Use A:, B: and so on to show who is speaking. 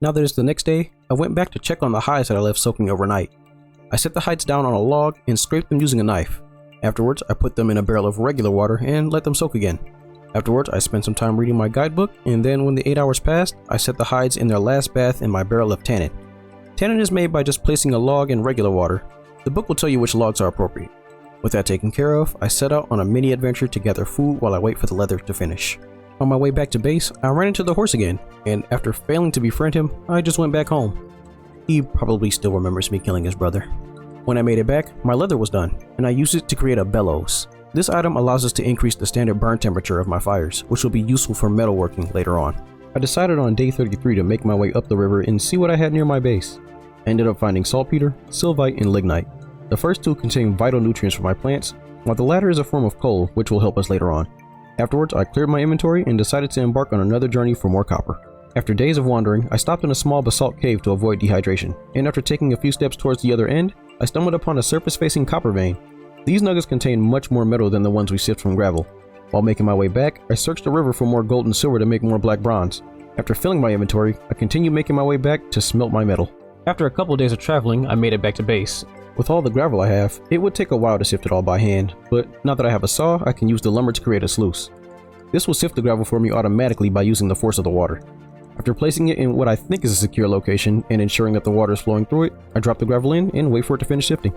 A: Now that it's the next day, I went back to check on the hides that I left soaking overnight. I set the hides down on a log and scraped them using a knife. Afterwards, I put them in a barrel of regular water and let them soak again. Afterwards, I spent some time reading my guidebook, and then when the 8 hours passed, I set the hides in their last bath in my barrel of tannin. Tannin is made by just placing a log in regular water. The book will tell you which logs are appropriate. With that taken care of, I set out on a mini adventure to gather food while I wait for the leather to finish. On my way back to base, I ran into the horse again, and after failing to befriend him, I just went back home. He probably still remembers me killing his brother. When I made it back, my leather was done, and I used it to create a bellows. This item allows us to increase the standard burn temperature of my fires, which will be useful for metalworking later on. I decided on day 33 to make my way up the river and see what I had near my base. I ended up finding saltpeter, sylvite, and lignite. The first two contain vital nutrients for my plants, while the latter is a form of coal, which will help us later on. Afterwards, I cleared my inventory and decided to embark on another journey for more copper. After days of wandering, I stopped in a small basalt cave to avoid dehydration, and after taking a few steps towards the other end, I stumbled upon a surface-facing copper vein. These nuggets contain much more metal than the ones we sift from gravel. While making my way back, I searched the river for more gold and silver to make more black bronze. After filling my inventory, I continued making my way back to smelt my metal. After a couple days of traveling, I made it back to base. With all the gravel I have, it would take a while to sift it all by hand, but now that I have a saw, I can use the lumber to create a sluice. This will sift the gravel for me automatically by using the force of the water. After placing it in what I think is a secure location and ensuring that the water is flowing through it, I drop the gravel in and wait for it to finish sifting.